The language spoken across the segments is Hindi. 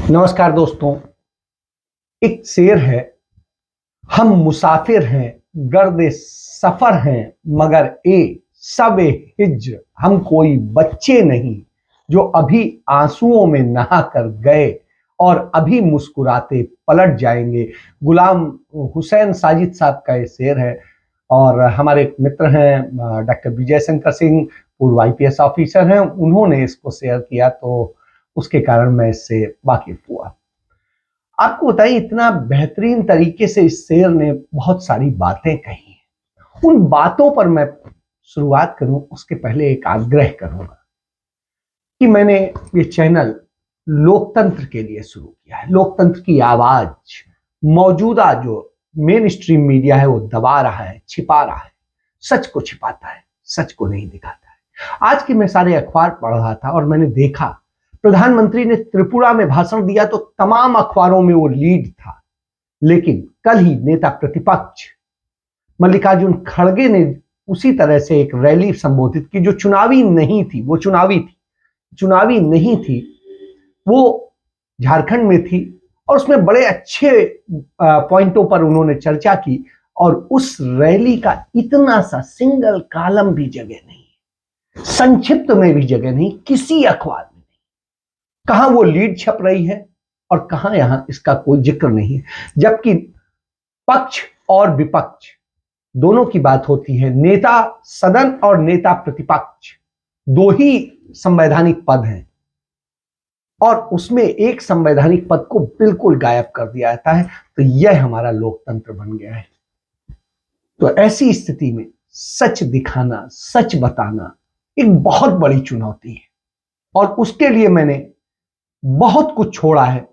नमस्कार दोस्तों। एक शेर है, हम मुसाफिर हैं गर्दे सफर हैं मगर ए सब हिज्र, हम कोई बच्चे नहीं जो अभी आंसुओं में नहा कर गए और अभी मुस्कुराते पलट जाएंगे। गुलाम हुसैन साजिद साहब का ये शेर है और हमारे एक मित्र हैं डॉक्टर विजय शंकर सिंह, पूर्व आईपीएस ऑफिसर हैं, उन्होंने इसको शेयर किया तो उसके कारण मैं इससे वाकिफ हुआ। आपको बताइए, इतना बेहतरीन तरीके से इस शेर ने बहुत सारी बातें कही हैं। उन बातों पर मैं शुरुआत करूं उसके पहले एक आग्रह करूंगा कि मैंने ये चैनल लोकतंत्र के लिए शुरू किया है। लोकतंत्र की आवाज मौजूदा जो मेन स्ट्रीम मीडिया है वो दबा रहा है, छिपा रहा है, सच को छिपाता है, सच को नहीं दिखाता है। आज के मैं सारे अखबार पढ़ रहा था और मैंने देखा प्रधानमंत्री ने त्रिपुरा में भाषण दिया तो तमाम अखबारों में वो लीड था, लेकिन कल ही नेता प्रतिपक्ष मल्लिकार्जुन खड़गे ने उसी तरह से एक रैली संबोधित की जो चुनावी नहीं थी। वो चुनावी नहीं थी, वो झारखंड में थी और उसमें बड़े अच्छे पॉइंटों पर उन्होंने चर्चा की और उस रैली का इतना सा सिंगल कॉलम भी जगह नहीं, संक्षिप्त में भी जगह नहीं, किसी अखबार में नहीं। कहां वो लीड छप रही है और कहां यहां इसका कोई जिक्र नहीं है, जबकि पक्ष और विपक्ष दोनों की बात होती है। नेता सदन और नेता प्रतिपक्ष दो ही संवैधानिक पद हैं और उसमें एक संवैधानिक पद को बिल्कुल गायब कर दिया जाता है, तो यह हमारा लोकतंत्र बन गया है। तो ऐसी स्थिति में सच दिखाना, सच बताना एक बहुत बड़ी चुनौती है और उसके लिए मैंने बहुत कुछ छोड़ा है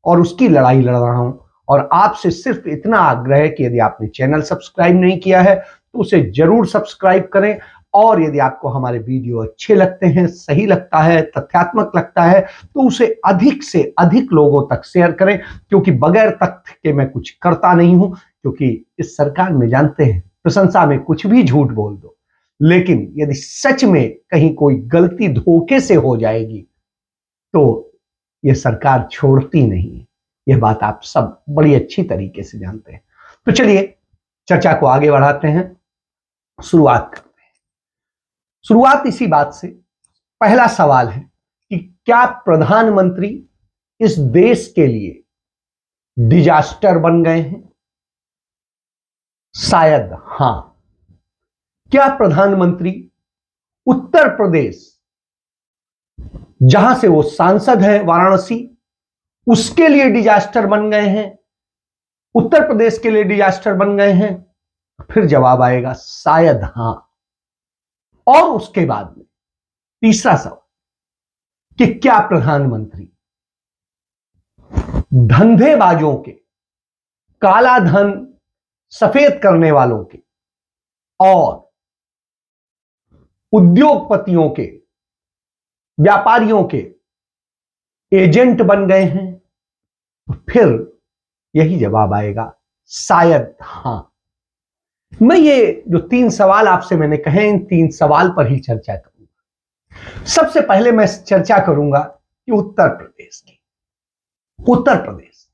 और उसकी लड़ाई लड़ रहा हूं। और आपसे सिर्फ इतना आग्रह है कि यदि आपने चैनल सब्सक्राइब नहीं किया है तो उसे जरूर सब्सक्राइब करें और यदि आपको हमारे वीडियो अच्छे लगते हैं, सही लगता है, तथ्यात्मक लगता है तो उसे अधिक से अधिक लोगों तक शेयर करें, क्योंकि बगैर तथ्य के मैं कुछ करता नहीं हूं। क्योंकि इस सरकार में जानते हैं, प्रशंसा में कुछ भी झूठ बोल दो, लेकिन यदि सच में कहीं कोई गलती धोखे से हो जाएगी तो यह सरकार छोड़ती नहीं है। यह बात आप सब बड़ी अच्छी तरीके से जानते हैं। तो चलिए चर्चा को आगे बढ़ाते हैं, शुरुआत करते हैं। शुरुआत इसी बात से, पहला सवाल है कि क्या प्रधानमंत्री इस देश के लिए डिजास्टर बन गए हैं? शायद हां। क्या प्रधानमंत्री उत्तर प्रदेश, जहां से वो सांसद है वाराणसी, उसके लिए डिजास्टर बन गए हैं? उत्तर प्रदेश के लिए डिजास्टर बन गए हैं? फिर जवाब आएगा शायद हां। और उसके बाद में तीसरा सवाल कि क्या प्रधानमंत्री धंधेबाजों के, काला धन सफेद करने वालों के और उद्योगपतियों के, व्यापारियों के एजेंट बन गए हैं? फिर यही जवाब आएगा शायद हां। मैं ये जो तीन सवाल आपसे मैंने कहे, इन तीन सवाल पर ही चर्चा करूंगा। सबसे पहले मैं चर्चा करूंगा कि उत्तर प्रदेश की। उत्तर प्रदेश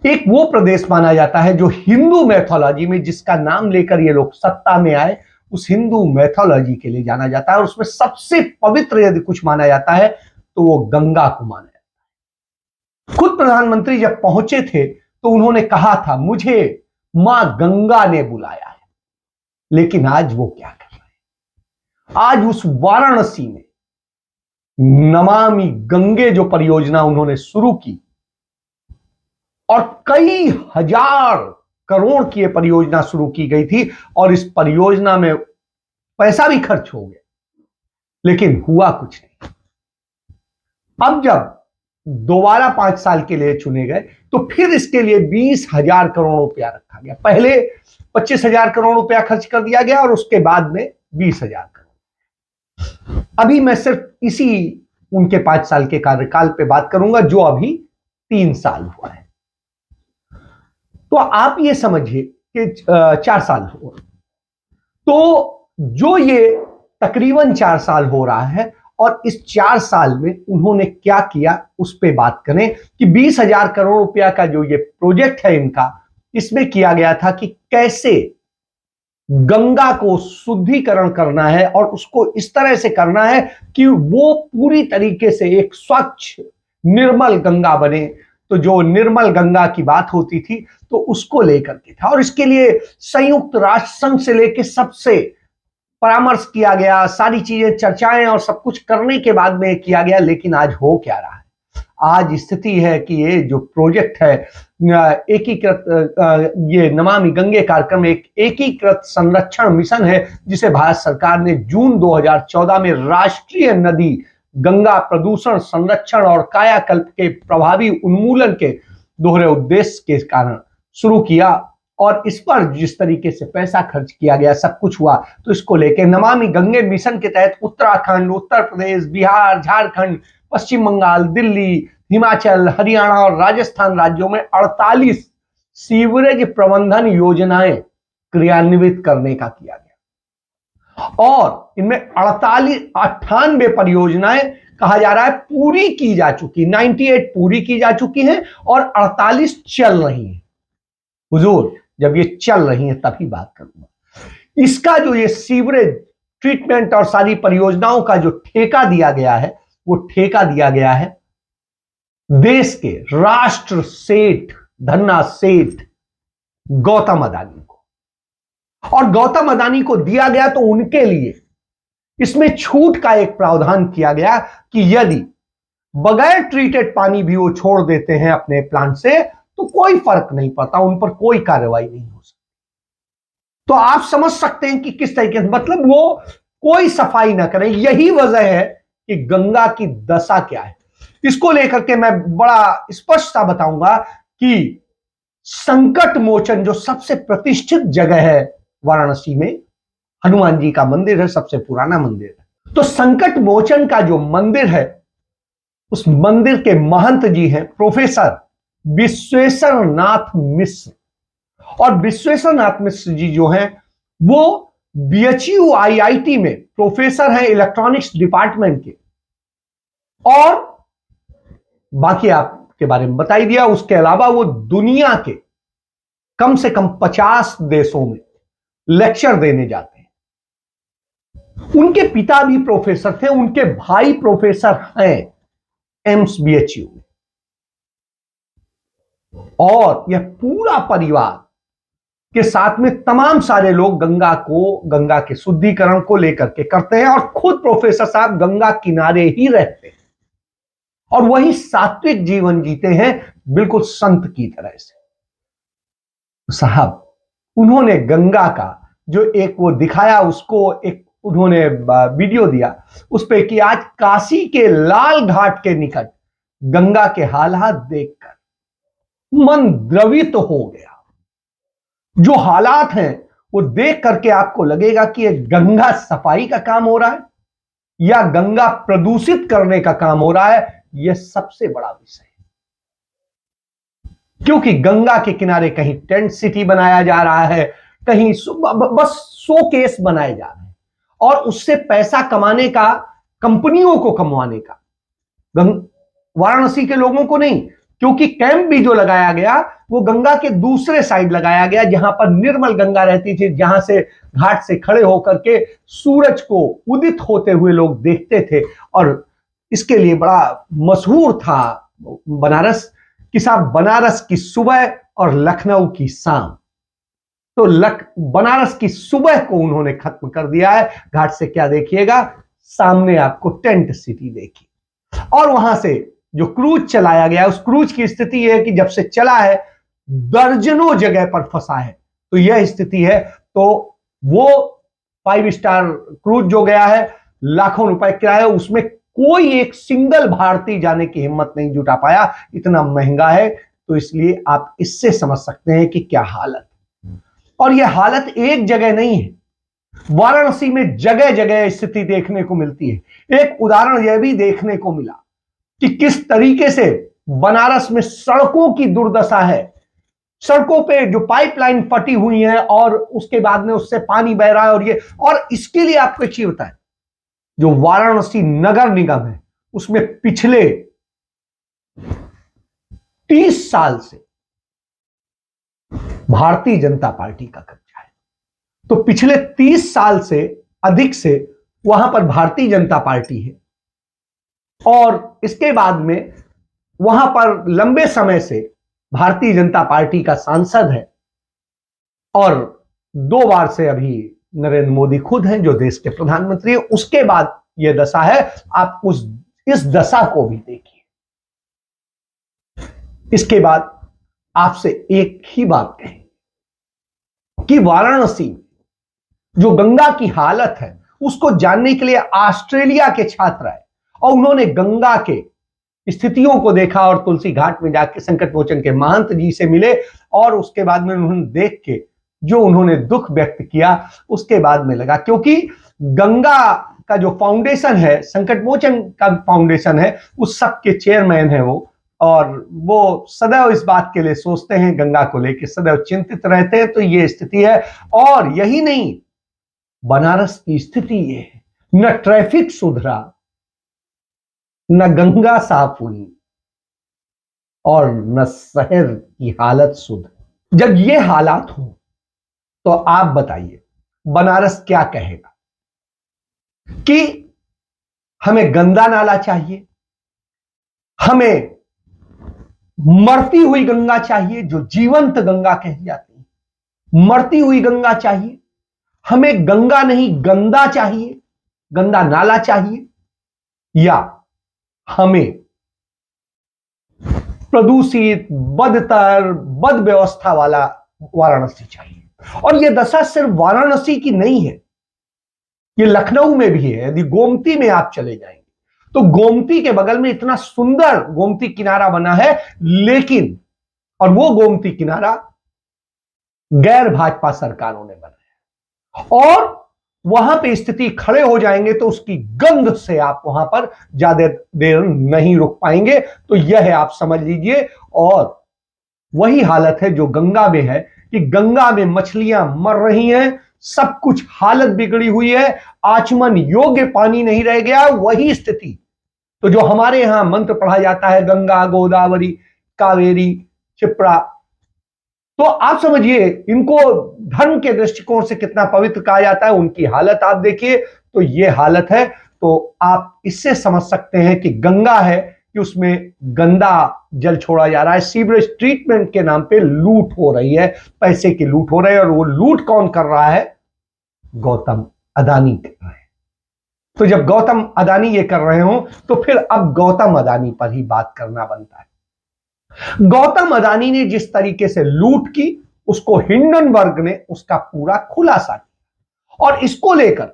एक वो प्रदेश माना जाता है जो हिंदू मैथोलॉजी में, जिसका नाम लेकर ये लोग सत्ता में आए, उस हिंदू मैथोलॉजी के लिए जाना जाता है और उसमें सबसे पवित्र यदि कुछ माना जाता है तो वो गंगा को माना जाता है। खुद प्रधानमंत्री जब पहुंचे थे तो उन्होंने कहा था, मुझे मां गंगा ने बुलाया है। लेकिन आज वो क्या कर रहे हैं? आज उस वाराणसी में नमामि गंगे जो परियोजना उन्होंने शुरू की और कई हजार करोड़ की यह परियोजना शुरू की गई थी और इस परियोजना में पैसा भी खर्च हो गया, लेकिन हुआ कुछ नहीं। अब जब दोबारा 5 साल के लिए चुने गए तो फिर इसके लिए 20,000 करोड़ रुपया रखा गया। पहले 25,000 करोड़ रुपया खर्च कर दिया गया और उसके बाद में 20,000 करोड़। अभी मैं सिर्फ इसी उनके 5 साल के कार्यकाल पे बात करूंगा जो अभी 3 साल हुआ है। तो आप ये समझिए कि 4 साल हुआ, तो जो ये तकरीबन 4 साल हो रहा है और इस 4 साल में उन्होंने क्या किया उस पे बात करें कि 20,000 करोड़ रुपया का जो ये प्रोजेक्ट है इनका, इसमें किया गया था कि कैसे गंगा को शुद्धिकरण करना है और उसको इस तरह से करना है कि वो पूरी तरीके से एक स्वच्छ निर्मल गंगा बने। तो जो निर्मल गंगा की बात होती थी तो उसको लेकर के था, और इसके लिए संयुक्त राष्ट्र संघ से लेकर सबसे परामर्श किया गया, सारी चीजें चर्चाएं और सब कुछ करने के बाद में किया गया। लेकिन आज हो क्या रहा है? आज स्थिति है कि ये जो प्रोजेक्ट है एकीकृत, ये नमामि गंगे कार्यक्रम एक एकीकृत संरक्षण मिशन है जिसे भारत सरकार ने जून 2014 में राष्ट्रीय नदी गंगा प्रदूषण संरक्षण और कायाकल्प के प्रभावी उन्मूलन के दोहरे उद्देश्य के कारण शुरू किया। और इस पर जिस तरीके से पैसा खर्च किया गया, सब कुछ हुआ, तो इसको लेके नमामि गंगे मिशन के तहत उत्तराखंड, उत्तर प्रदेश, बिहार, झारखंड, पश्चिम बंगाल, दिल्ली, हिमाचल, हरियाणा और राजस्थान राज्यों में 48 सीवरेज प्रबंधन योजनाएं क्रियान्वित करने का किया गया, और इनमें 98 परियोजनाएं कहा जा रहा है पूरी की जा चुकी, 98 पूरी की जा चुकी हैं और 48 चल रही हैं। हुजूर, जब ये चल रही हैं तभी बात करूंगा। इसका जो ये सीवरेज ट्रीटमेंट और सारी परियोजनाओं का जो ठेका दिया गया है, वो ठेका दिया गया है देश के राष्ट्र सेठ, धन्ना सेठ गौतम अदानी को। और गौतम अदानी को दिया गया तो उनके लिए इसमें छूट का एक प्रावधान किया गया कि यदि बगैर ट्रीटेड पानी भी वो छोड़ देते हैं अपने प्लांट से तो कोई फर्क नहीं पड़ता, उन पर कोई कार्रवाई नहीं हो सकती। तो आप समझ सकते हैं कि किस तरीके से, मतलब वो कोई सफाई ना करें। यही वजह है कि गंगा की दशा क्या है। इसको लेकर के मैं बड़ा स्पष्टता बताऊंगा कि संकट मोचन जो सबसे प्रतिष्ठित जगह है वाराणसी में, हनुमान जी का मंदिर है, सबसे पुराना मंदिर है। तो संकट मोचन का जो मंदिर है, उस मंदिर के महंत जी हैं प्रोफेसर विश्वेश्वर नाथ मिश्र। और विश्वेश्वर नाथ मिश्र जी जो हैं वो बीएचयू आईआईटी में प्रोफेसर हैं इलेक्ट्रॉनिक्स डिपार्टमेंट के, और बाकी आपके बारे में बता ही दिया। उसके अलावा वो दुनिया के कम से कम 50 देशों में लेक्चर देने जाते हैं। उनके पिता भी प्रोफेसर थे, उनके भाई प्रोफेसर हैं एम्स बीएचयू में, और यह पूरा परिवार के साथ में तमाम सारे लोग गंगा के शुद्धिकरण को लेकर के करते हैं, और खुद प्रोफेसर साहब गंगा किनारे ही रहते हैं और वही सात्विक जीवन जीते हैं, बिल्कुल संत की तरह से। साहब, उन्होंने गंगा का जो एक वो दिखाया, उसको एक उन्होंने वीडियो दिया उस पे कि आज काशी के लाल घाट के निकट गंगा के हालात देखकर मन द्रवित हो गया। जो हालात हैं वो देख करके आपको लगेगा कि ये गंगा सफाई का काम हो रहा है या गंगा प्रदूषित करने का काम हो रहा है। यह सबसे बड़ा विषय है, क्योंकि गंगा के किनारे कहीं टेंट सिटी बनाया जा रहा है, कहीं बस शोकेस बनाए जा रहे हैं, और उससे पैसा कमाने का, कंपनियों को कमाने का, वाराणसी के लोगों को नहीं। क्योंकि कैंप भी जो लगाया गया वो गंगा के दूसरे साइड लगाया गया, जहां पर निर्मल गंगा रहती थी, जहां से घाट से खड़े होकर के सूरज को उदित होते हुए लोग देखते थे। और इसके लिए बड़ा मशहूर था बनारस कि साहब, बनारस की सुबह और लखनऊ की शाम। तो बनारस की सुबह को उन्होंने खत्म कर दिया है। घाट से क्या देखिएगा, सामने आपको टेंट सिटी देखी, और वहां से जो क्रूज चलाया गया, उस क्रूज की स्थिति यह है कि जब से चला है दर्जनों जगह पर फंसा है। तो यह स्थिति है। तो वो 5 स्टार क्रूज जो गया है, लाखों रुपए किराया, उसमें कोई एक सिंगल भारतीय जाने की हिम्मत नहीं जुटा पाया, इतना महंगा है। तो इसलिए आप इससे समझ सकते हैं कि क्या हालत। और यह हालत एक जगह नहीं है, वाराणसी में जगह जगह स्थिति देखने को मिलती है। एक उदाहरण यह भी देखने को मिला कि किस तरीके से बनारस में सड़कों की दुर्दशा है। सड़कों पे जो पाइपलाइन फटी हुई है और उसके बाद में उससे पानी बह रहा है, और इसके लिए आपको एक चीज बताएं, जो वाराणसी नगर निगम है उसमें पिछले 30 साल से भारतीय जनता पार्टी का कब्जा है। तो पिछले 30 साल से अधिक से वहां पर भारतीय जनता पार्टी है और इसके बाद में वहां पर लंबे समय से भारतीय जनता पार्टी का सांसद है और 2 बार से अभी नरेंद्र मोदी खुद हैं जो देश के प्रधानमंत्री हैं। उसके बाद यह दशा है। आप इस दशा को भी देखिए। इसके बाद आपसे एक ही बात कहें कि वाराणसी में जो गंगा की हालत है उसको जानने के लिए ऑस्ट्रेलिया के छात्र आए और उन्होंने गंगा के स्थितियों को देखा और तुलसी घाट में जाकर संकट मोचन के महंत जी से मिले और उसके बाद में उन्होंने देख के जो उन्होंने दुख व्यक्त किया उसके बाद में लगा, क्योंकि गंगा का जो फाउंडेशन है, संकट मोचन का फाउंडेशन है, उस सब के चेयरमैन है वो, और वो सदैव इस बात के लिए सोचते हैं, गंगा को लेकर सदैव चिंतित रहते हैं। तो ये स्थिति है। और यही नहीं, बनारस की स्थिति ये है, न ट्रैफिक सुधरा, न गंगा साफ हुई और न शहर की हालत सुधरी। जब ये हालात हो तो आप बताइए बनारस क्या कहेगा कि हमें गंदा नाला चाहिए, हमें मरती हुई गंगा चाहिए जो जीवंत गंगा कही जाती है, मरती हुई गंगा चाहिए, हमें गंगा नहीं गंदा चाहिए, गंदा नाला चाहिए, या हमें प्रदूषित बदतर बद व्यवस्था वाला वाराणसी चाहिए। और यह दशा सिर्फ वाराणसी की नहीं है, यह लखनऊ में भी है। यदि गोमती में आप चले जाएंगे तो गोमती के बगल में इतना सुंदर गोमती किनारा बना है, लेकिन और वो गोमती किनारा गैर भाजपा सरकारों ने बनाया और वहां पे स्थिति खड़े हो जाएंगे तो उसकी गंध से आप वहां पर ज्यादा देर नहीं रुक पाएंगे। तो यह है, आप समझ लीजिए। और वही हालत है जो गंगा में है कि गंगा में मछलियां मर रही हैं, सब कुछ हालत बिगड़ी हुई है, आचमन योग्य पानी नहीं रह गया। वही स्थिति तो जो हमारे यहां मंत्र पढ़ा जाता है, गंगा गोदावरी कावेरी क्षिप्रा, तो आप समझिए इनको धर्म के दृष्टिकोण से कितना पवित्र कहा जाता है। उनकी हालत आप देखिए, तो ये हालत है। तो आप इससे समझ सकते हैं कि गंगा है कि उसमें गंदा जल छोड़ा जा रहा है, सीवरेज ट्रीटमेंट के नाम पे लूट हो रही है, पैसे की लूट हो रही है। और वो लूट कौन कर रहा है? गौतम अदानी कर रहे हैं। तो जब गौतम अदानी ये कर रहे हो तो फिर अब गौतम अदानी पर ही बात करना बनता है। गौतम अदानी ने जिस तरीके से लूट की उसको हिंडनबर्ग ने उसका पूरा खुलासा किया और इसको लेकर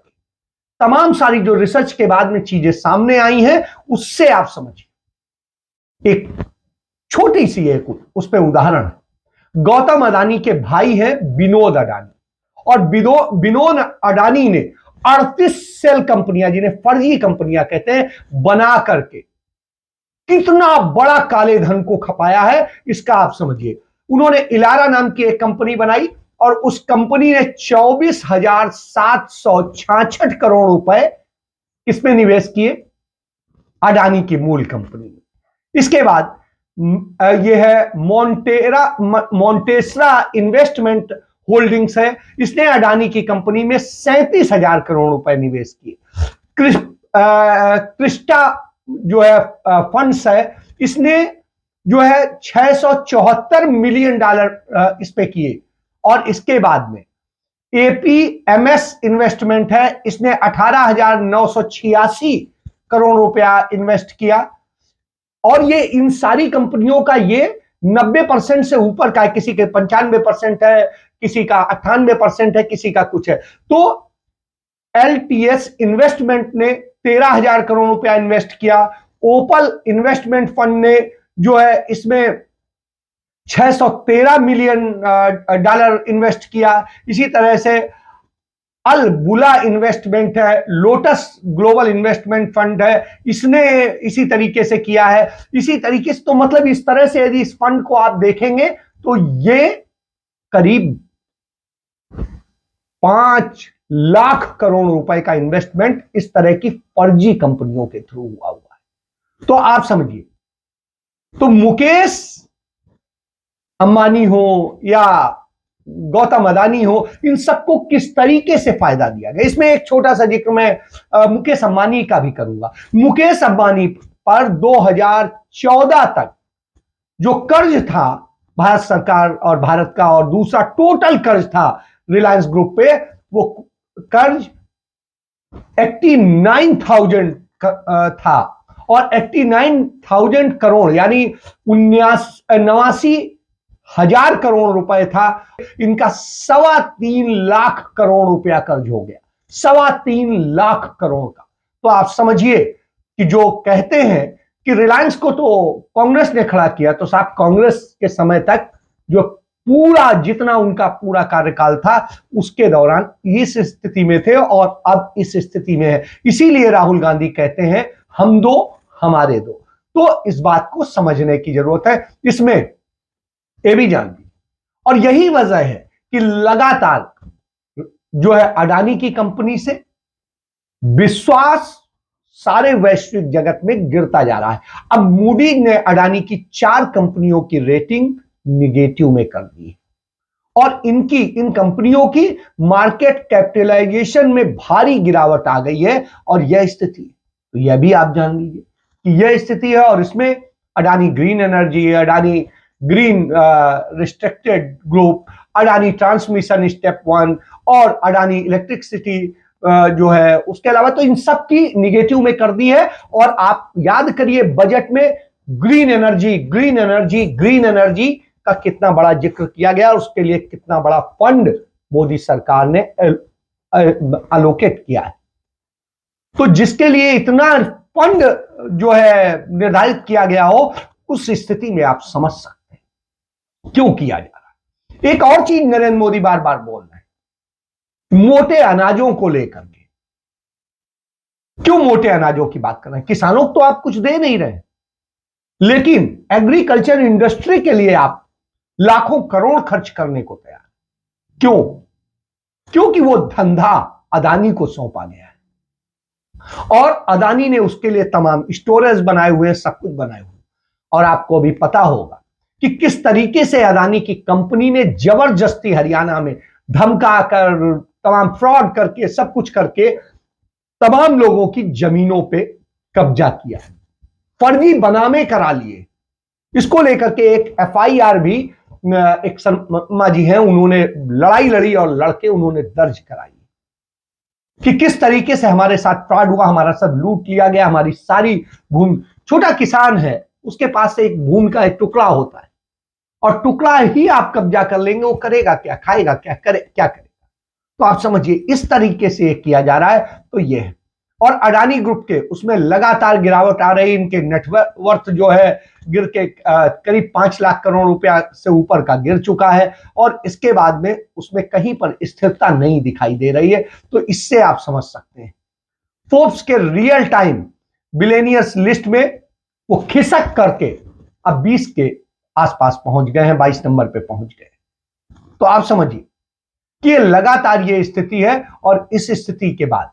तमाम सारी जो रिसर्च के बाद में चीजें सामने आई हैं उससे आप समझिए। एक छोटी सी एक उस पर उदाहरण है। गौतम अदानी के भाई हैं विनोद अडानी, और विनोद अडानी ने 38 सेल कंपनियां, जिन्हें फर्जी कंपनियां कहते हैं, बना करके कितना बड़ा काले धन को खपाया है इसका आप समझिए। उन्होंने इलारा नाम की एक कंपनी बनाई और उस कंपनी ने 24,766 करोड़ रुपए इसमें निवेश किए, अडानी की मूल कंपनी में। इसके बाद यह है मोंटेसरा इन्वेस्टमेंट होल्डिंग्स है, इसने अडानी की कंपनी में 37,000 करोड़ रुपए निवेश किए। क्रिस्टा जो है फंड्स है, इसने जो है $674 मिलियन इस पे किए। और इसके बाद में एपीएमएस इन्वेस्टमेंट है, इसने 18,986 करोड़ रुपया इन्वेस्ट किया। और ये इन सारी कंपनियों का ये 90% से ऊपर का है, किसी के 95% है, किसी का 98% है, किसी का कुछ है। तो एलटीएस इन्वेस्टमेंट ने 13,000 करोड़ रुपया इन्वेस्ट किया। ओपल इन्वेस्टमेंट फंड ने जो है इसमें $613 मिलियन इन्वेस्ट किया। इसी तरह से अल बुला इन्वेस्टमेंट है, लोटस ग्लोबल इन्वेस्टमेंट फंड है, इसने इसी तरीके से किया है। इसी तरीके से तो मतलब इस तरह से यदि इस फंड को आप देखेंगे तो ये करीब 5 लाख करोड़ रुपए का इन्वेस्टमेंट इस तरह की फर्जी कंपनियों के थ्रू हुआ है। तो आप समझिए, तो मुकेश अंबानी हो या गौतम अदानी हो, इन सबको किस तरीके से फायदा दिया गया। इसमें एक छोटा सा जिक्र मैं मुकेश अंबानी का भी करूंगा। मुकेश अंबानी पर 2014 तक जो कर्ज था भारत सरकार और भारत का, और दूसरा टोटल कर्ज था रिलायंस ग्रुप पे, वो कर्ज 89,000 था, और 89,000 करोड़ यानी 89,000 करोड़ रुपए था। इनका 3.25 लाख करोड़ रुपया कर्ज हो गया, 3.25 लाख करोड़ का। तो आप समझिए कि जो कहते हैं कि रिलायंस को तो कांग्रेस ने खड़ा किया, तो साहब कांग्रेस के समय तक जो पूरा जितना उनका पूरा कार्यकाल था उसके दौरान इस स्थिति में थे, और अब इस स्थिति में है। इसीलिए राहुल गांधी कहते हैं हम दो हमारे दो। तो इस बात को समझने की जरूरत है, इसमें ये भी जानती। और यही वजह है कि लगातार जो है अडानी की कंपनी से विश्वास सारे वैश्विक जगत में गिरता जा रहा है। अब मूडी ने अडानी की 4 कंपनियों की रेटिंग निगेटिव में कर दी, और इन कंपनियों की मार्केट कैपिटलाइजेशन में भारी गिरावट आ गई है, और यह स्थिति, तो यह भी आप जान लीजिए कि यह स्थिति है। और इसमें Adani green energy, Adani green restricted group, Adani transmission step 1 और अडानी इलेक्ट्रिसिटी जो है, उसके अलावा तो इन सब की निगेटिव में कर दी है। और आप याद करिए बजट में green energy green energy green energy का कितना बड़ा जिक्र किया गया, उसके लिए कितना बड़ा फंड मोदी सरकार ने अलोकेट किया है। तो जिसके लिए इतना फंड जो है निर्धारित किया गया हो, उस स्थिति में आप समझ सकते हैं क्यों किया जा रहा है। एक और चीज नरेंद्र मोदी बार बार बोल रहे हैं, मोटे अनाजों को लेकर के। क्यों मोटे अनाजों की बात कर रहे हैं? किसानों को तो आप कुछ दे नहीं रहे, लेकिन एग्रीकल्चर इंडस्ट्री के लिए आप लाखों करोड़ खर्च करने को तैयार। क्यों? क्योंकि वो धंधा अदानी को सौंपा गया है, और अदानी ने उसके लिए तमाम स्टोरेज बनाए हुए, सब कुछ बनाए हुए। और आपको भी पता होगा कि किस तरीके से अदानी की कंपनी ने जबरदस्ती हरियाणा में धमका कर, तमाम फ्रॉड करके, सब कुछ करके तमाम लोगों की जमीनों पे कब्जा किया है, फर्जी बनामे करा लिए। इसको लेकर के एक एफआईआर भी एक शर्मा जी हैं, उन्होंने लड़ाई लड़ी और लड़के उन्होंने दर्ज कराई कि किस तरीके से हमारे साथ फ्रॉड हुआ, हमारा सब लूट लिया गया, हमारी सारी भूमि। छोटा किसान है, उसके पास से एक भूमि का एक टुकड़ा होता है, और टुकड़ा ही आप कब्जा कर लेंगे, वो करेगा क्या, खाएगा क्या, क्या करेगा। तो आप समझिए इस तरीके से किया जा रहा है। तो ये है, और अडानी ग्रुप के उसमें लगातार गिरावट आ रही। इनके नेटवर्थ जो है गिर के करीब 5 लाख करोड़ रुपया से ऊपर का गिर चुका है, और इसके बाद में उसमें कहीं पर स्थिरता नहीं दिखाई दे रही है। तो इससे आप समझ सकते हैं फोर्ब्स के रियल टाइम बिलियनियर्स लिस्ट में वो खिसक करके अब 20 के आसपास पहुंच गए हैं, 22 नंबर पे पहुंच गए। तो आप समझिए कि लगातार ये स्थिति है, और इस स्थिति के बाद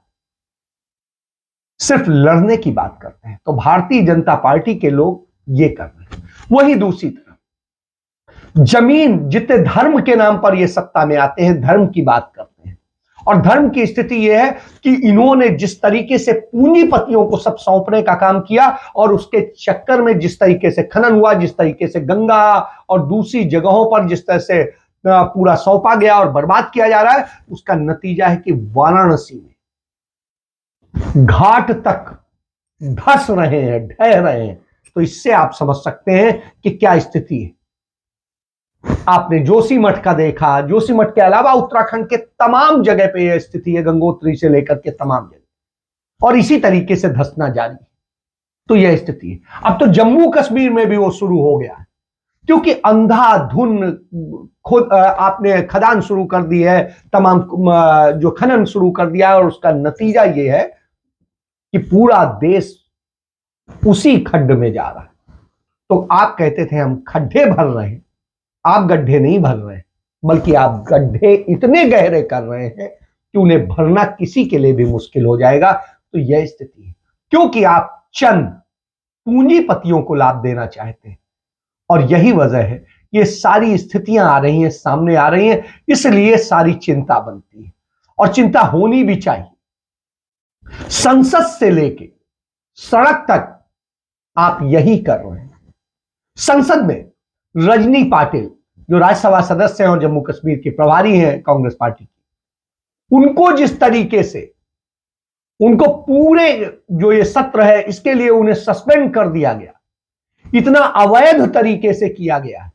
सिर्फ लड़ने की बात करते हैं। तो भारतीय जनता पार्टी के लोग ये कर रहे हैं। वही दूसरी तरफ जमीन, जितने धर्म के नाम पर ये सत्ता में आते हैं, धर्म की बात करते हैं। और धर्म की स्थिति यह है कि इन्होंने जिस तरीके से पूंजीपतियों को सब सौंपने का काम किया, और उसके चक्कर में जिस तरीके से खनन हुआ, जिस तरीके से गंगा और दूसरी जगहों पर जिस तरह से पूरा सौंपा गया और बर्बाद किया जा रहा है, उसका नतीजा है कि वाराणसी में घाट तक धस रहे हैं, ढह रहे हैं। तो इससे आप समझ सकते हैं कि क्या स्थिति है। आपने जोशीमठ का देखा, जोशीमठ के अलावा उत्तराखंड के तमाम जगह पे यह स्थिति है, गंगोत्री से लेकर के तमाम जगह, और इसी तरीके से धसना जारी। तो यह स्थिति है। अब तो जम्मू कश्मीर में भी वो शुरू हो गया है, क्योंकि अंधाधुन खुद आपने खदान शुरू कर दी है, तमाम जो खनन शुरू कर दिया है, और उसका नतीजा यह है कि पूरा देश उसी खड्ड में जा रहा है। तो आप कहते थे हम खड्डे भर रहे हैं, आप गड्ढे नहीं भर रहे हैं, बल्कि आप गड्ढे इतने गहरे कर रहे हैं कि उन्हें भरना किसी के लिए भी मुश्किल हो जाएगा। तो यह स्थिति है क्योंकि आप चंद पूंजीपतियों को लाभ देना चाहते हैं, और यही वजह है ये सारी स्थितियां आ रही हैं, सामने आ रही हैं, इसलिए सारी चिंता बनती है और चिंता होनी भी चाहिए। संसद से लेके सड़क तक आप यही कर रहे हैं। संसद में रजनी पाटिल जो राज्यसभा सदस्य हैं और जम्मू कश्मीर के प्रभारी हैं कांग्रेस पार्टी की, उनको जिस तरीके से उनको पूरे जो ये सत्र है इसके लिए उन्हें सस्पेंड कर दिया गया, इतना अवैध तरीके से किया गया है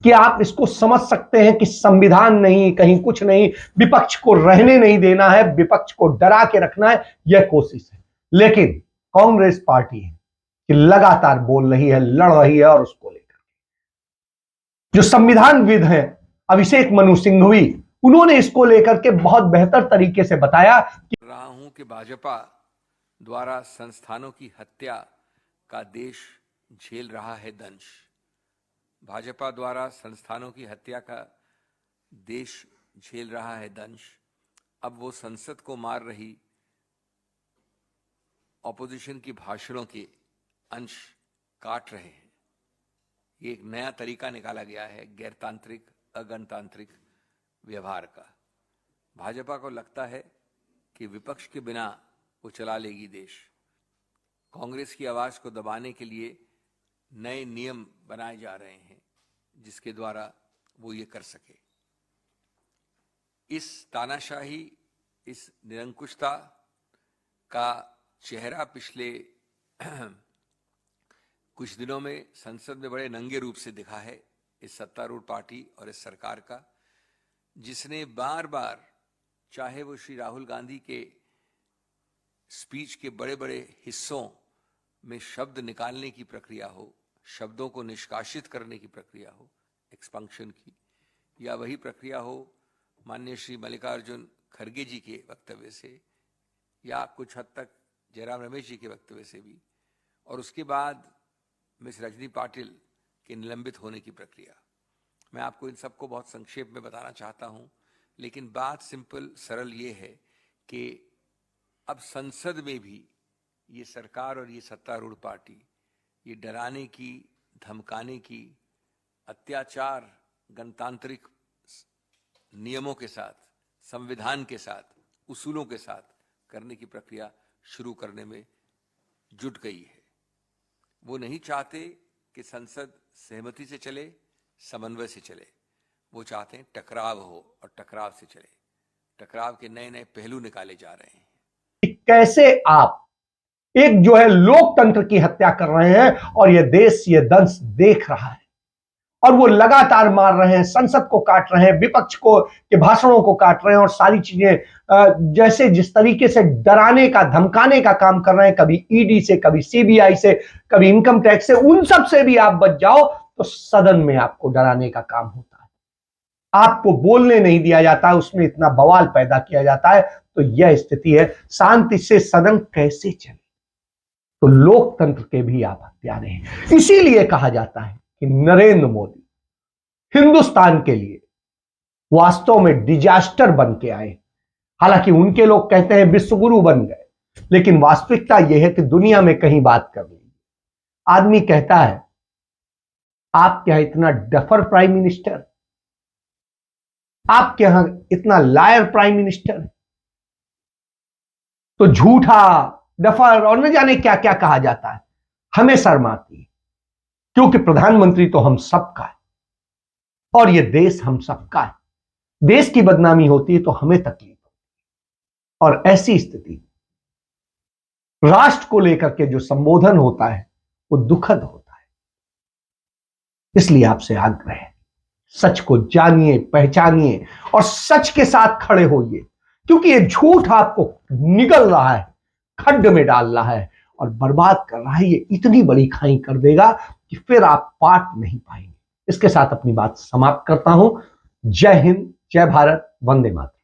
कि आप इसको समझ सकते हैं कि संविधान नहीं, कहीं कुछ नहीं, विपक्ष को रहने नहीं देना है, विपक्ष को डरा के रखना है, यह कोशिश है। लेकिन कांग्रेस पार्टी है कि लगातार बोल रही है, लड़ रही है, और उसको लेकर जो संविधानविद हैं अभिषेक मनु सिंघवी, उन्होंने इसको लेकर के बहुत बेहतर तरीके से बताया कि रहा हूं कि भाजपा द्वारा संस्थानों की हत्या का देश झेल रहा है दंश। भाजपा द्वारा संस्थानों की हत्या का देश झेल रहा है दंश। अब वो संसद को मार रही ऑपोजिशन की भाषणों के अंश काट रहे हैं। ये एक नया तरीका निकाला गया है गैरतांत्रिक, अगणतांत्रिक व्यवहार का। भाजपा को लगता है कि विपक्ष के बिना वो चला लेगी देश। कांग्रेस की आवाज को दबाने के लिए नए नियम बनाए जा रहे हैं जिसके द्वारा वो ये कर सके। इस तानाशाही, इस निरंकुशता का चेहरा पिछले कुछ दिनों में संसद में बड़े नंगे रूप से दिखा है इस सत्तारूढ़ पार्टी और इस सरकार का, जिसने बार बार, चाहे वो श्री राहुल गांधी के स्पीच के बड़े बड़े हिस्सों में शब्द निकालने की प्रक्रिया हो, शब्दों को निष्कासित करने की प्रक्रिया हो एक्सपंक्शन की, या वही प्रक्रिया हो माननीय श्री मल्लिकार्जुन खड़गे जी के वक्तव्य से, या कुछ हद तक जयराम रमेश जी के वक्तव्य से भी, और उसके बाद मिस रजनी पाटिल के निलंबित होने की प्रक्रिया। मैं आपको इन सबको बहुत संक्षेप में बताना चाहता हूं, लेकिन बात सिंपल सरल ये है कि अब संसद में भी ये सरकार और ये सत्तारूढ़ पार्टी ये डराने की, धमकाने की, अत्याचार गणतांत्रिक नियमों के साथ, संविधान के साथ, उसूलों के साथ करने की प्रक्रिया शुरू करने में जुट गई है। वो नहीं चाहते कि संसद सहमति से चले, समन्वय से चले। वो चाहते हैं टकराव हो और टकराव से चले। टकराव के नए नए पहलू निकाले जा रहे हैं। कैसे आप एक जो है लोकतंत्र की हत्या कर रहे हैं और यह देश ये दंश देख रहा है, और वो लगातार मार रहे हैं, संसद को काट रहे हैं, विपक्ष को के भाषणों को काट रहे हैं, और सारी चीजें जैसे जिस तरीके से डराने का, धमकाने का काम कर रहे हैं, कभी ईडी से, कभी सीबीआई से, कभी इनकम टैक्स से, उन सब से भी आप बच जाओ तो सदन में आपको डराने का काम होता है, आपको बोलने नहीं दिया जाता, उसमें इतना बवाल पैदा किया जाता है। तो यह स्थिति है, शांति से सदन कैसे चले? तो लोकतंत्र के भी आप हत्यारे हैं। इसीलिए कहा जाता है कि नरेंद्र मोदी हिंदुस्तान के लिए वास्तव में डिजास्टर बन के आए। हालांकि उनके लोग कहते हैं विश्वगुरु बन गए, लेकिन वास्तविकता यह है कि दुनिया में कहीं बात कर रही। आदमी कहता है आप क्या इतना डफर प्राइम मिनिस्टर, आपके यहां इतना लायर प्राइम मिनिस्टर, तो झूठा, डफर और न जाने क्या क्या कहा जाता है। हमें शर्म आती है क्योंकि प्रधानमंत्री तो हम सबका है और यह देश हम सबका है। देश की बदनामी होती है तो हमें तकलीफ होती है, और ऐसी स्थिति राष्ट्र को लेकर के जो संबोधन होता है वो दुखद होता है। इसलिए आपसे आग्रह है, सच को जानिए, पहचानिए और सच के साथ खड़े होइए, क्योंकि ये झूठ आपको निगल रहा है, खड्ड में डाल रहा है और बर्बाद कर रहा है। ये इतनी बड़ी खाई कर देगा कि फिर आप पाट नहीं पाएंगे। इसके साथ अपनी बात समाप्त करता हूं। जय हिंद, जय भारत, वंदे मातरम।